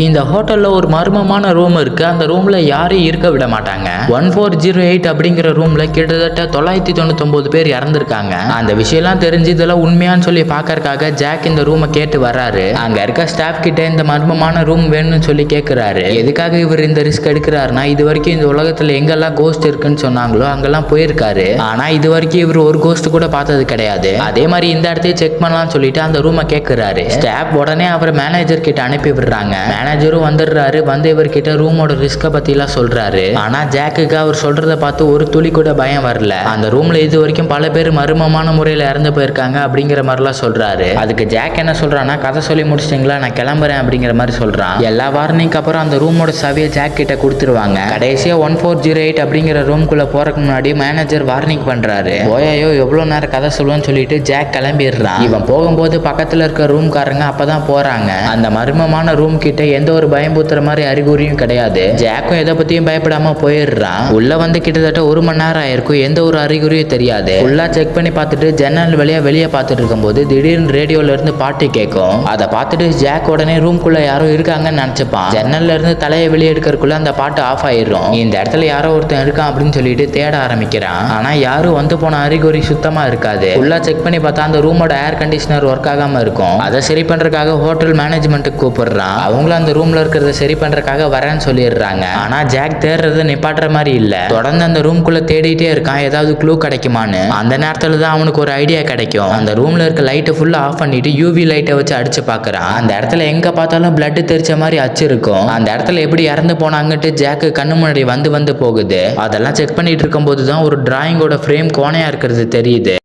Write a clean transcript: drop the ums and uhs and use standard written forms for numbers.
இந்த ஹோட்டல்ல ஒரு மர்மமான ரூம் இருக்கு. அந்த ரூம்ல யாரையும் இருக்க விட மாட்டாங்க. 1408 அப்படிங்கிற ரூம்ல கிட்டத்தட்ட 999 பேர் இறந்திருக்காங்க. அந்த விஷயம்லாம் தெரிஞ்சு இதெல்லாம் உண்மையான்னு சொல்லி பாக்கறதுக்காக ஜாக் இந்த ரூமை கேட்டு வர்றாரு. அங்க இருக்க ஸ்டாஃப் கிட்ட இந்த மர்மமான ரூம் வேணும்னு சொல்லி கேட்கிறாரு. எதுக்காக இவர் இந்த ரிஸ்க் எடுக்கிறாருன்னா, இது வரைக்கும் இந்த உலகத்துல எங்கெல்லாம் கோஸ்ட் இருக்குன்னு சொன்னாங்களோ அங்கெல்லாம் போயிருக்காரு. ஆனா இது வரைக்கும் இவர் ஒரு கோஸ்ட் கூட பார்த்தது கிடையாது. அதே மாதிரி இந்த இடத்தையும் செக் பண்ணலாம்னு சொல்லிட்டு அந்த ரூமை கேட்கிறாரு. ஸ்டாஃப் உடனே அவர் மேனேஜர் கிட்ட அனுப்பி விடுறாங்க. மேனேஜரும் வந்துடுறாரு. வந்து இவர்கிட்ட ரூமோட ரிஸ்க பத்தி எல்லாம் சொல்றாரு. ஆனா ஜாக்குக்கு அவர் சொல்றத பார்த்து ஒரு துளி கூட பயம் வரல. அந்த ரூம்ல இது வரைக்கும் பல பேர் மர்மமான முறையில இறந்து போயிருக்காங்க அப்படிங்கிற மாதிரிலாம் சொல்றாரு. அதுக்கு ஜாக் என்ன சொல்றான்னா, கதை சொல்லி முடிச்சிட்டீங்களா, நான் கிளம்புறேன் அப்படிங்கிற மாதிரி சொல்றான். எல்லா வார்னிங்க்கு அப்புறம் அந்த ரூமோட சாவியை ஜாக் கிட்ட கொடுத்துருவாங்க. கடைசியா 1408 அப்படிங்கிற ரூம்குள்ள போறதுக்கு முன்னாடி மேனேஜர் வார்னிங் பண்றாரு. ஓயோ எவ்வளவு நேரம் கதை சொல்லுவேன்னு சொல்லிட்டு ஜாக் கிளம்பிடுறான். இவன் போகும்போது பக்கத்துல இருக்க ரூம்காரங்க அப்பதான் போறாங்க. அந்த மர்மமான ரூம் கிட்ட எந்த ஒரு பயம்புத்துற மாதிரி அறிகுறியும் கிடையாது. ஜாக்கும் எதை பத்தியும் பயப்படாம போயிடுறான். உள்ள வந்து கிட்டத்தட்ட 1 மணி நேரம் ஆயிருக்கும். எந்த ஒரு அறிகுறியும் தெரியாது. ஃபுல்லா செக் பண்ணி பார்த்துட்டு ஜன்னல் வழியா வெளியே பார்த்துட்டு இருக்கும்போது திடீர்னு ரேடியோல இருந்து பாட்டு கேட்கும். அதை பார்த்துட்டு ஜாக் உடனே ரூம்குள்ள யாரோ இருக்காங்கன்னு நினைச்சுப்பான். ஜன்னல்ல இருந்து தலையை வெளியே எடுக்கிறதுக்குள்ள அந்த பாட்டு ஆஃப் ஆயிரும். இந்த இடத்துல யாரோ ஒருத்தன் இருக்கான் அப்படின்னு சொல்லிட்டு தேட ஆரம்பிக்கிறான். ஆனா யாரும் வந்து போன அறிகுறி சுத்தமா இருக்காது. ஃபுல்லா செக் பண்ணி பார்த்தா அந்த ரூமோட ஏர் கண்டிஷனர் ஒர்க் ஆகாம இருக்கும். அதை சரி பண்றதுக்காக ஹோட்டல் மேனேஜ்மெண்ட்டுக்கு கூப்பிடுறான். அவங்களும் அந்த ரூம்ல இருக்கிறத சரி பண்றதுக்காக வரேன்னு சொல்லிடுறாங்க. ஆனா ஜாக் தேடுறத நிப்பாட்டுற மாதிரி இல்ல. தொடர்ந்து அந்த ரூம்குள்ள தேடிட்டே இருக்கான். ஏதாவது க்ளூ கிடைக்குமான்னு. அந்த நேரத்துல தான் அவனுக்கு ஒரு ஐடியா கிடைக்கும். அந்த ரூம்ல இருக்க லைட்டை ஃபுல்லா ஆஃப் பண்ணிட்டு யூவி லைட்டை வச்சு அடிச்சு பாக்குறான். அந்த இடத்துல எங்க பார்த்தாலும் பிளட் தெரிச்ச மாதிரி அச்சு இருக்கும். அந்த இடத்துல எப்படி இறந்து போனாங்கட்டு ஜாக்கு கண்ணு முன்னாடி வந்து போகுது. அதெல்லாம் செக் பண்ணிட்டு இருக்கும் போதுதான் ஒரு டிராயிங்கோட ஃப்ரேம் கோணையா இருக்கிறது தெரியுது.